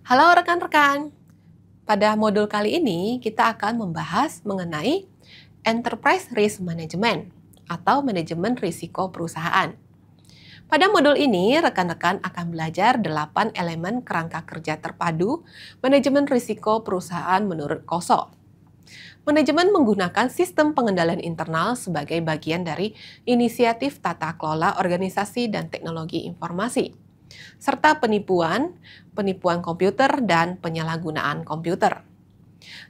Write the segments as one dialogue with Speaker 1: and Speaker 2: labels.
Speaker 1: Halo rekan-rekan, pada modul kali ini kita akan membahas mengenai Enterprise Risk Management atau manajemen risiko perusahaan. Pada modul ini, rekan-rekan akan belajar 8 elemen kerangka kerja terpadu manajemen risiko perusahaan menurut KOSO. Manajemen menggunakan sistem pengendalian internal sebagai bagian dari inisiatif tata kelola organisasi dan teknologi informasi, serta penipuan komputer, dan penyalahgunaan komputer.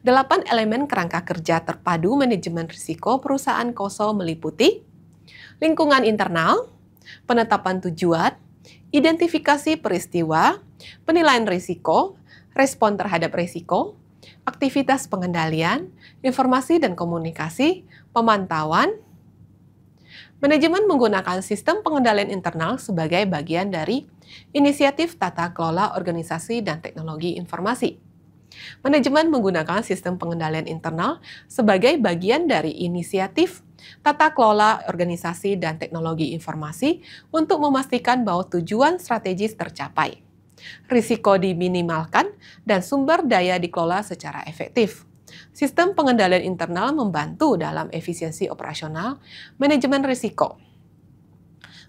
Speaker 1: 8 elemen kerangka kerja terpadu manajemen risiko perusahaan KOSO meliputi lingkungan internal, penetapan tujuan, identifikasi peristiwa, penilaian risiko, respon terhadap risiko, aktivitas pengendalian, informasi dan komunikasi, pemantauan. Manajemen menggunakan sistem pengendalian internal sebagai bagian dari inisiatif tata kelola organisasi dan teknologi informasi. Manajemen menggunakan sistem pengendalian internal sebagai bagian dari inisiatif tata kelola organisasi dan teknologi informasi untuk memastikan bahwa tujuan strategis tercapai, risiko diminimalkan, dan sumber daya dikelola secara efektif. Sistem pengendalian internal membantu dalam efisiensi operasional manajemen risiko.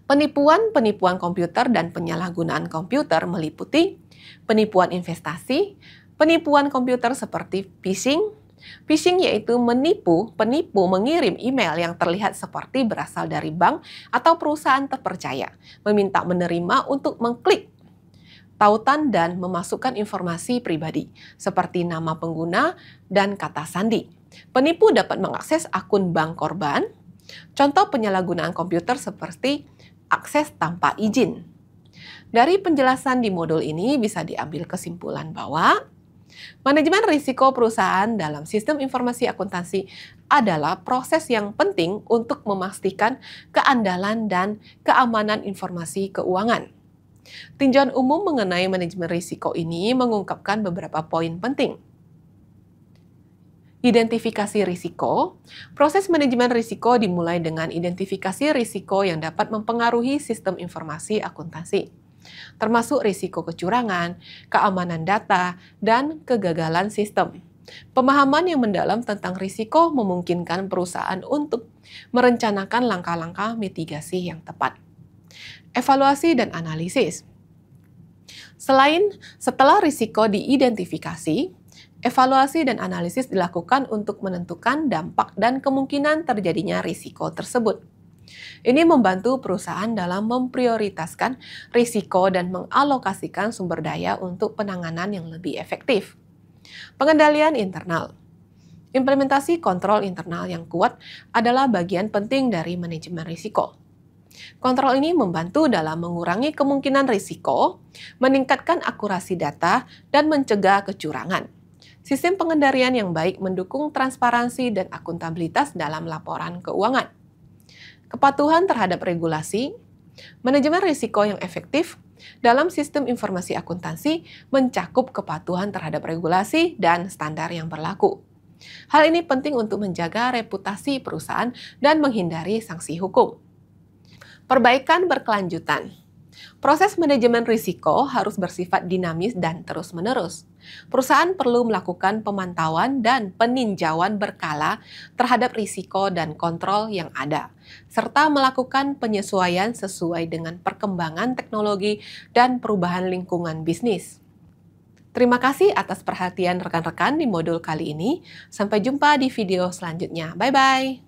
Speaker 1: Penipuan komputer dan penyalahgunaan komputer meliputi penipuan investasi, penipuan komputer seperti phishing. Phishing yaitu penipu mengirim email yang terlihat seperti berasal dari bank atau perusahaan terpercaya, meminta menerima untuk mengklik tautan dan memasukkan informasi pribadi, seperti nama pengguna dan kata sandi. Penipu dapat mengakses akun bank korban. Contoh penyalahgunaan komputer seperti akses tanpa izin. Dari penjelasan di modul ini bisa diambil kesimpulan bahwa manajemen risiko perusahaan dalam sistem informasi akuntansi adalah proses yang penting untuk memastikan keandalan dan keamanan informasi keuangan. Tinjauan umum mengenai manajemen risiko ini mengungkapkan beberapa poin penting. Identifikasi risiko. Proses manajemen risiko dimulai dengan identifikasi risiko yang dapat mempengaruhi sistem informasi akuntansi, termasuk risiko kecurangan, keamanan data, dan kegagalan sistem. Pemahaman yang mendalam tentang risiko memungkinkan perusahaan untuk merencanakan langkah-langkah mitigasi yang tepat. Evaluasi dan analisis. Setelah risiko diidentifikasi, evaluasi dan analisis dilakukan untuk menentukan dampak dan kemungkinan terjadinya risiko tersebut. Ini membantu perusahaan dalam memprioritaskan risiko dan mengalokasikan sumber daya untuk penanganan yang lebih efektif. Pengendalian internal. Implementasi kontrol internal yang kuat adalah bagian penting dari manajemen risiko. Kontrol ini membantu dalam mengurangi kemungkinan risiko, meningkatkan akurasi data, dan mencegah kecurangan. Sistem pengendalian yang baik mendukung transparansi dan akuntabilitas dalam laporan keuangan. Kepatuhan terhadap regulasi. Manajemen risiko yang efektif dalam sistem informasi akuntansi mencakup kepatuhan terhadap regulasi dan standar yang berlaku. Hal ini penting untuk menjaga reputasi perusahaan dan menghindari sanksi hukum. Perbaikan berkelanjutan. Proses manajemen risiko harus bersifat dinamis dan terus-menerus. Perusahaan perlu melakukan pemantauan dan peninjauan berkala terhadap risiko dan kontrol yang ada, serta melakukan penyesuaian sesuai dengan perkembangan teknologi dan perubahan lingkungan bisnis. Terima kasih atas perhatian rekan-rekan di modul kali ini. Sampai jumpa di video selanjutnya. Bye-bye.